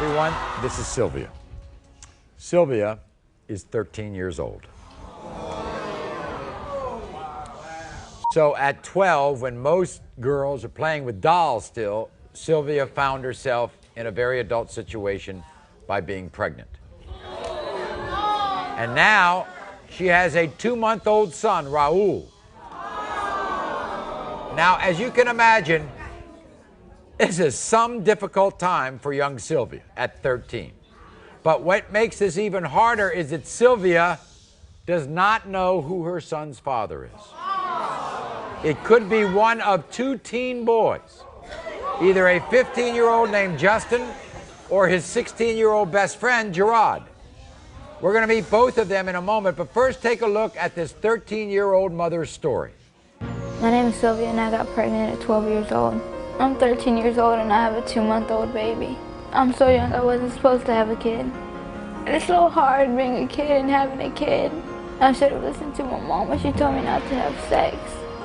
everyone. This is Sylvia. Sylvia is 13 years old. So at 12, when most girls are playing with dolls still, Sylvia found herself in a very adult situation by being pregnant. And now she has a 2-month-old son, Raul. Now, as you can imagine, this is some difficult time for young Sylvia at 13. But what makes this even harder is that Sylvia does not know who her son's father is. It could be one of two teen boys, either a 15-year-old named Justin or his 16-year-old best friend, Gerard. We're going to meet both of them in a moment, but first take a look at this 13-year-old mother's story. My name is Sophia and I got pregnant at 12 years old. I'm 13 years old and I have a 2-month-old baby. I'm so young I wasn't supposed to have a kid. It's so hard being a kid and having a kid. I should have listened to my mom when she told me not to have sex.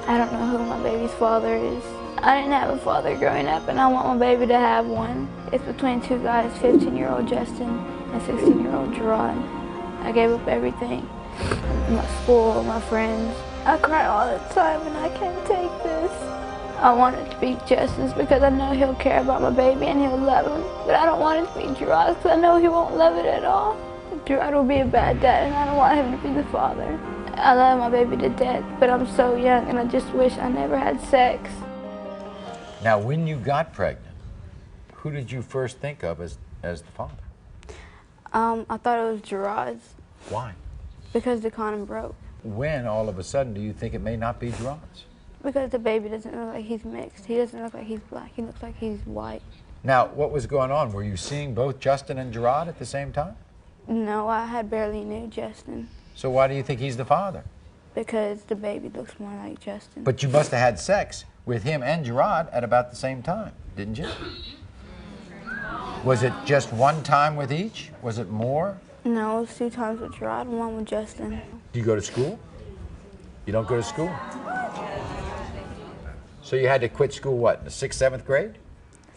I don't know who my baby's father is. I didn't have a father growing up and I want my baby to have one. It's between two guys, 15-year-old Justin and 16-year-old Gerard. I gave up everything. My school, my friends. I cry all the time and I can't take this. I want it to be Justin's because I know he'll care about my baby and he'll love him. But I don't want it to be Gerard's because I know he won't love it at all. Gerard will be a bad dad and I don't want him to be the father. I love my baby to death, but I'm so young and I just wish I never had sex. Now, when you got pregnant, who did you first think of as the father? I thought it was Gerard's. Why? Because the condom broke. When, all of a sudden, do you think it may not be Gerard's? Because the baby doesn't look like he's mixed. He doesn't look like he's black. He looks like he's white. Now, what was going on? Were you seeing both Justin and Gerard at the same time? No, I had barely knew Justin. So why do you think he's the father? Because the baby looks more like Justin. But you must have had sex with him and Gerard at about the same time, didn't you? Was it just one time with each? Was it more? No, it was 2 times with Gerard and 1 with Justin. Do you go to school? You don't go to school? So you had to quit school, what, in the 6th, 7th grade?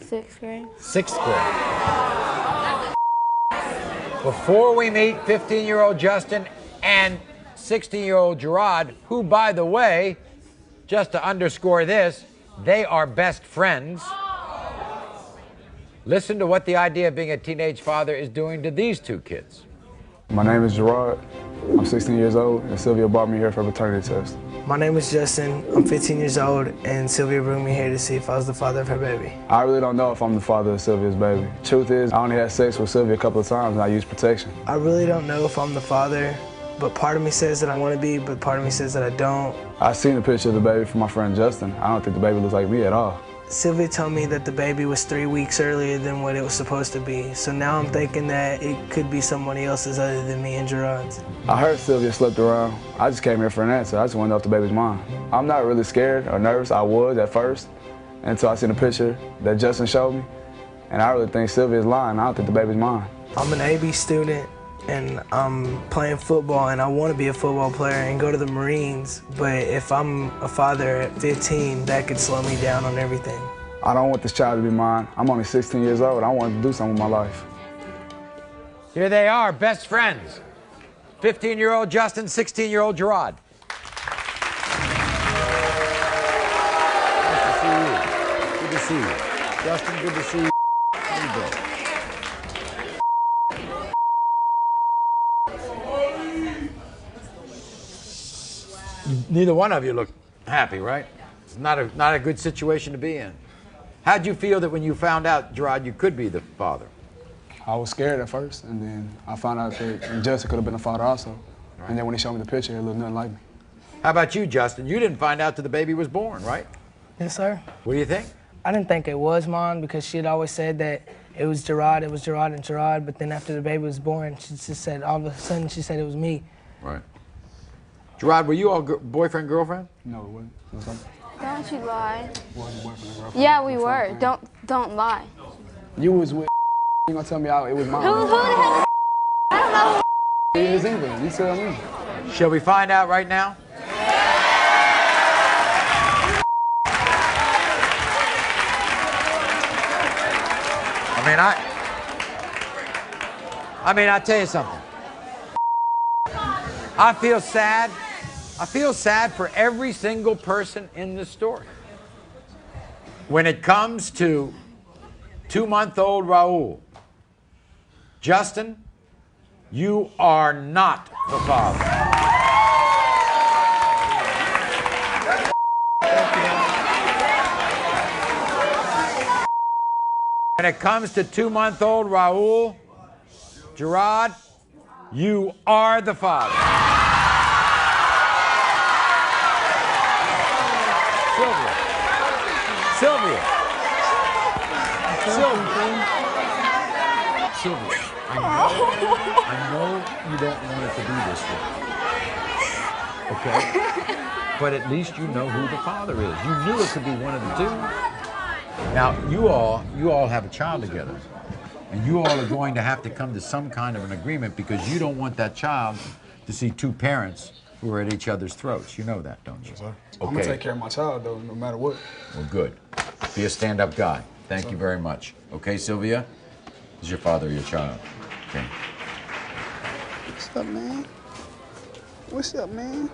6th grade. 6th grade. Before we meet 15-year-old Justin and 16-year-old Gerard, who, by the way, just to underscore this, they are best friends. Listen to what the idea of being a teenage father is doing to these two kids. My name is Gerard. I'm 16 years old, and Sylvia brought me here for a paternity test. My name is Justin. I'm 15 years old, and Sylvia brought me here to see if I was the father of her baby. I really don't know if I'm the father of Sylvia's baby. Truth is, I only had sex with Sylvia a couple of times, and I used protection. I really don't know if I'm the father, but part of me says that I want to be, but part of me says that I don't. I seen a picture of the baby from my friend Justin. I don't think the baby looks like me at all. Sylvia told me that the baby was 3 weeks earlier than what it was supposed to be. So now I'm thinking that it could be somebody else's other than me and Gerard's. I heard Sylvia slept around. I just came here for an answer. I just wanted to know if the baby's mine. I'm not really scared or nervous. I was at first until I seen a picture that Justin showed me. And I really think Sylvia's lying. I don't think the baby's mine. I'm an AB student and I'm playing football and I want to be a football player and go to the Marines, but if I'm a father at 15, that could slow me down on everything. I don't want this child to be mine. I'm only 16 years old. I want to do something with my life. Here they are, best friends. 15-year-old Justin, 16-year-old Gerard. Nice to see you. Good to see you. Justin, good to see you. How you doing? Neither one of you look happy, right? It's not a good situation to be in. How'd you feel that when you found out, Gerard, you could be the father? I was scared at first, and then I found out that Justin could have been a father also. Right. And then when he showed me the picture, it looked nothing like me. How about you, Justin? You didn't find out till the baby was born, right? Yes, sir. What do you think? I didn't think it was mine because she had always said that it was Gerard and Gerard, but then after the baby was born, she just said, all of a sudden, she said it was me. Right. Gerard, were you all boyfriend, girlfriend? No, it wasn't. It was something. Don't you lie. Wasn't boyfriend or girlfriend. Yeah, we were. Don't lie. You was with you gonna tell me it was mine. Who the hell? I don't know who It is either. You tell me. Shall we find out right now? I I mean, I'll tell you something. I feel sad. I feel sad for every single person in this story. When it comes to 2-month-old Raul, Justin, you are not the father. When it comes to 2-month-old Raul, Gerard, you are the father. Sylvia. Sylvia, I know you don't want it to be this way. Okay? But at least you know who the father is. You knew it could be one of the two. Now, you all have a child together. And you all are going to have to come to some kind of an agreement because you don't want that child to see two parents who are at each other's throats. You know that, don't you? Yes, sir. Okay. I'm going to take care of my child, though, no matter what. Well, good. Be a stand-up guy. Thank you very much. Okay, Sylvia? Is your father your child? Okay. What's up, man? What's up, man?